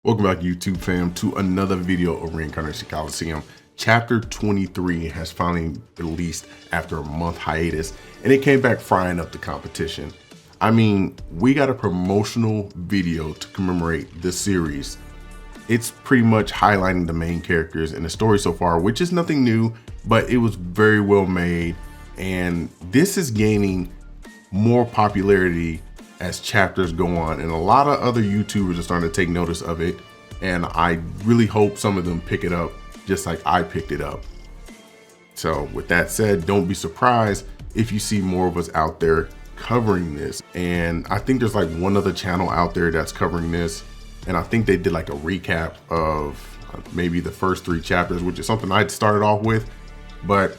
Welcome back, YouTube fam, to another video of Reincarnation Coliseum. Chapter 23 has finally released after a month hiatus, and it came back frying up the competition. I mean, we got a promotional video to commemorate this series. It's pretty much highlighting the main characters in the story so far, which is nothing new, but it was very well made, and this is gaining more popularity as chapters go on, and a lot of other YouTubers are starting to take notice of it, and I really hope some of them pick it up just like I picked it up. So with that said, don't be surprised if you see more of us out there covering this. And I think there's like one other channel out there that's covering this, and I think they did like a recap of maybe the first 3 chapters, which is something I'd started off with, but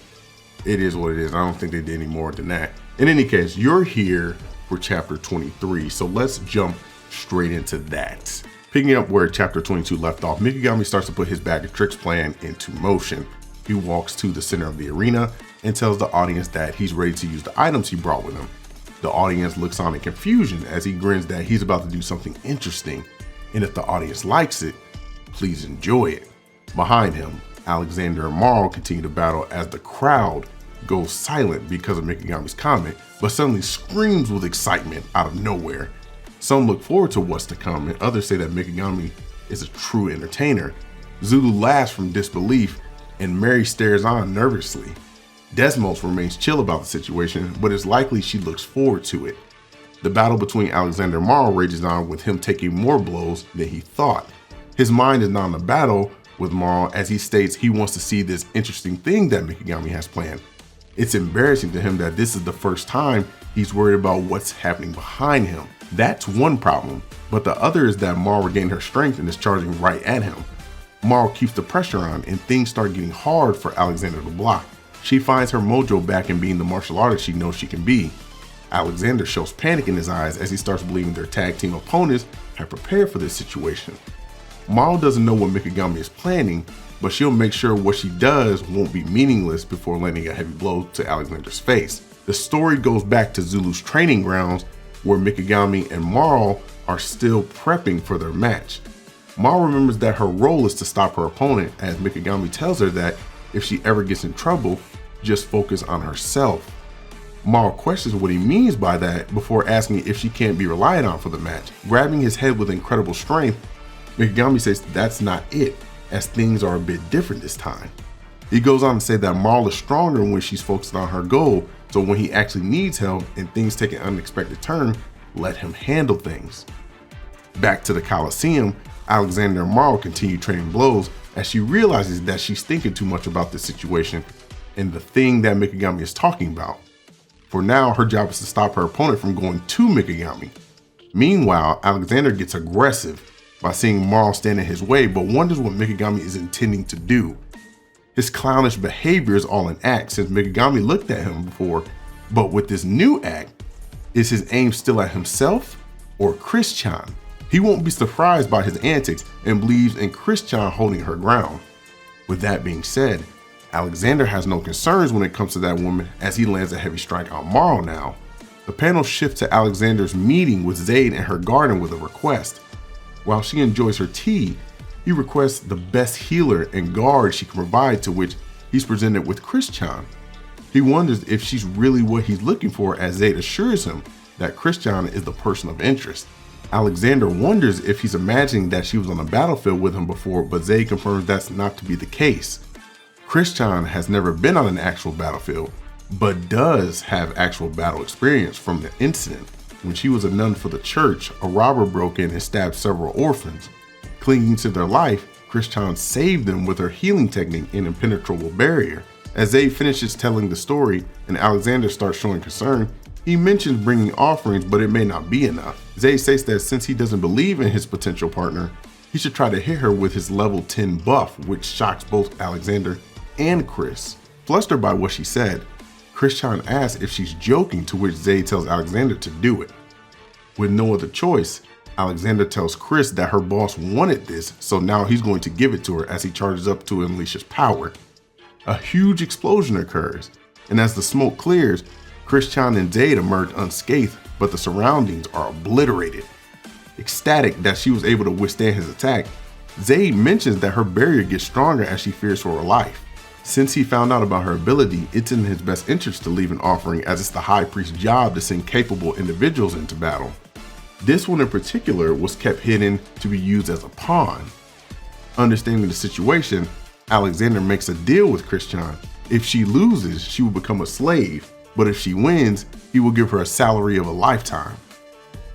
it is what it is. I don't think they did any more than that. In any case, you're here for chapter 23, so let's jump straight into that. Picking up where chapter 22 left off, Mikagami starts to put his bag of tricks plan into motion. He walks to the center of the arena and tells the audience that he's ready to use the items he brought with him. The audience looks on in confusion as he grins that he's about to do something interesting, and if the audience likes it, please enjoy it. Behind him, Alexander and Marl continue to battle as the crowd goes silent because of Mikagami's comment, but suddenly screams with excitement out of nowhere. Some look forward to what's to come, and others say that Mikagami is a true entertainer. Zulu laughs from disbelief, and Mary stares on nervously. Desmos remains chill about the situation, but it's likely she looks forward to it. The battle between Alexander and Marl rages on, with him taking more blows than he thought. His mind is not in the battle with Marl, as he states he wants to see this interesting thing that Mikagami has planned. It's embarrassing to him that this is the first time he's worried about what's happening behind him. That's one problem, but the other is that Marl regained her strength and is charging right at him. Marl keeps the pressure on, and things start getting hard for Alexander to block. She finds her mojo back in being the martial artist she knows she can be. Alexander shows panic in his eyes as he starts believing their tag team opponents have prepared for this situation. Marl doesn't know what Mikagami is planning, but she'll make sure what she does won't be meaningless before landing a heavy blow to Alexander's face. The story goes back to Zulu's training grounds, where Mikagami and Marl are still prepping for their match. Marl remembers that her role is to stop her opponent, as Mikagami tells her that if she ever gets in trouble, just focus on herself. Marl questions what he means by that before asking if she can't be relied on for the match. Grabbing his head with incredible strength, Mikagami says that's not it, as things are a bit different this time. He goes on to say that Marl is stronger when she's focused on her goal, so when he actually needs help and things take an unexpected turn, let him handle things. Back to the Coliseum, Alexander and Marl continue trading blows as she realizes that she's thinking too much about this situation and the thing that Mikagami is talking about. For now, her job is to stop her opponent from going to Mikagami. Meanwhile, Alexander gets aggressive by seeing Marl stand in his way, but wonders what Mikagami is intending to do. His clownish behavior is all an act, since Mikagami looked at him before, but with this new act, is his aim still at himself or Chris-chan? He won't be surprised by his antics and believes in Chris-chan holding her ground. With that being said, Alexander has no concerns when it comes to that woman, as he lands a heavy strike on Marl now. The panel shifts to Alexander's meeting with Zaid in her garden with a request. While she enjoys her tea, he requests the best healer and guard she can provide, to which he's presented with Chris-chan. He wonders if she's really what he's looking for, as Zaid assures him that Chris-chan is the person of interest. Alexander wonders if he's imagining that she was on the battlefield with him before, but Zaid confirms that's not to be the case. Chris-chan has never been on an actual battlefield, but does have actual battle experience from the incident. When she was a nun for the church, a robber broke in and stabbed several orphans. Clinging to their life, Chris-chan saved them with her healing technique and impenetrable barrier. As Zaid finishes telling the story and Alexander starts showing concern, he mentions bringing offerings, but it may not be enough. Zaid states that since he doesn't believe in his potential partner, he should try to hit her with his level 10 buff, which shocks both Alexander and Chris. Flustered by what she said, Chris-chan asks if she's joking, to which Zaid tells Alexander to do it. With no other choice, Alexander tells Chris that her boss wanted this, so now he's going to give it to her as he charges up to unleash his power. A huge explosion occurs, and as the smoke clears, Chris-chan and Zaid emerge unscathed, but the surroundings are obliterated. ecstatic that she was able to withstand his attack, Zayd mentions that her barrier gets stronger as she fears for her life. Since he found out about her ability, it's in his best interest to leave an offering, as it's the High Priest's job to send capable individuals into battle. This one in particular was kept hidden to be used as a pawn. Understanding the situation, Alexander makes a deal with Christian. If she loses, she will become a slave, but if she wins, he will give her a salary of a lifetime.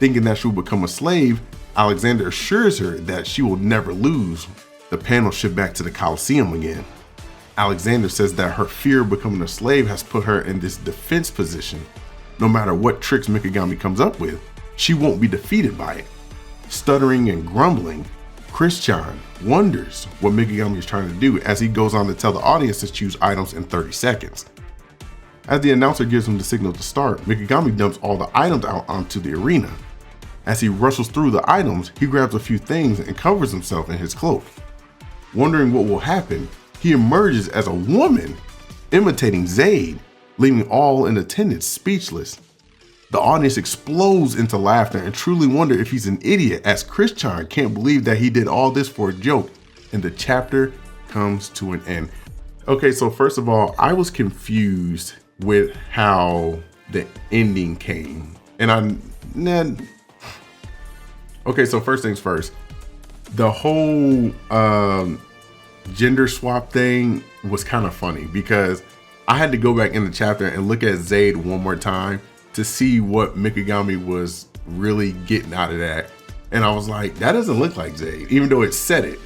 Thinking that she will become a slave, Alexander assures her that she will never lose. The panel shift back to the Coliseum again. Alexander says that her fear of becoming a slave has put her in this defense position. No matter what tricks Mikagami comes up with, she won't be defeated by it. Stuttering and grumbling, Christian wonders what Mikagami is trying to do as he goes on to tell the audience to choose items in 30 seconds. As the announcer gives him the signal to start, Mikagami dumps all the items out onto the arena. As he rushes through the items, he grabs a few things and covers himself in his cloak. Wondering what will happen, he emerges as a woman, imitating Zayd, leaving all in attendance speechless. The audience explodes into laughter and truly wonder if he's an idiot, as Christian can't believe that he did all this for a joke, and the chapter comes to an end. Okay, so first of all, I was confused with how the ending came. Okay, so first things first, the whole gender swap thing was kind of funny because I had to go back in the chapter and look at Zayd one more time to see what Mikagami was really getting out of that. And I was like, that doesn't look like Zayd, even though it said it.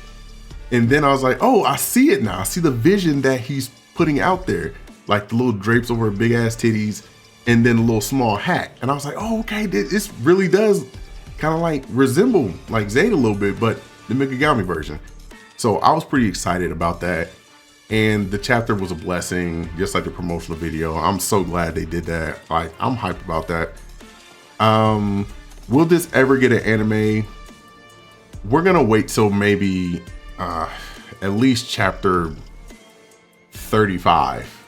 And then I was like, oh, I see it now. I see the vision that he's putting out there, like the little drapes over big ass titties and then a little small hat. And I was like, oh, okay, this really does kind of like resemble like Zayd a little bit, but the Mikagami version. So I was pretty excited about that. And the chapter was a blessing, just like the promotional video. I'm so glad they did that. Like, I'm hyped about that. Will this ever get an anime? We're gonna wait till maybe at least chapter 35.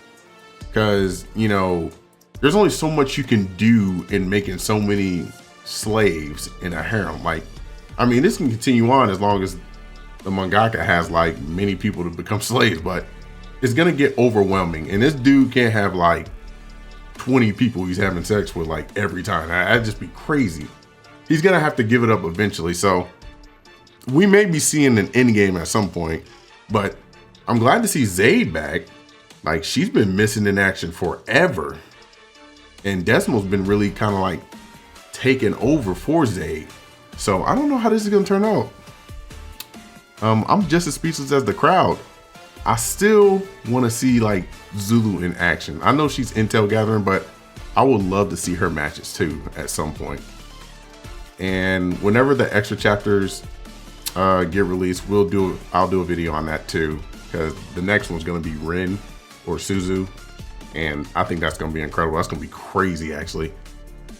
Because, you know, there's only so much you can do in making so many slaves in a harem. Like, I mean, this can continue on as long as the mangaka has like many people to become slaves, but it's gonna get overwhelming. And this dude can't have like 20 people he's having sex with like every time. That'd just be crazy. He's gonna have to give it up eventually. So we may be seeing an end game at some point, but I'm glad to see Zayd back. Like, she's been missing in action forever. And Desmo's been really kind of like taking over for Zayd. So I don't know how this is gonna turn out. I'm just as speechless as the crowd. I still want to see like Zulu in action. I know she's intel gathering, but I would love to see her matches too at some point. And whenever the extra chapters get released, I'll do a video on that too, because the next one's going to be Rin or Suzu, and I think that's going to be incredible. That's going to be crazy actually.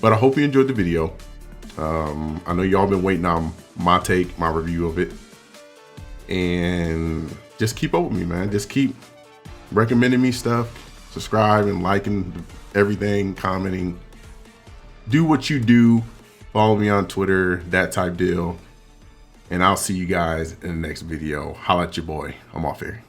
But I hope you enjoyed the video. I know y'all been waiting on my take, my review of it. And just keep up with me, man. Just keep recommending me stuff, subscribing, liking everything, commenting. Do what you do. Follow me on Twitter, that type deal. And I'll see you guys in the next video. Holla at your boy. I'm off here.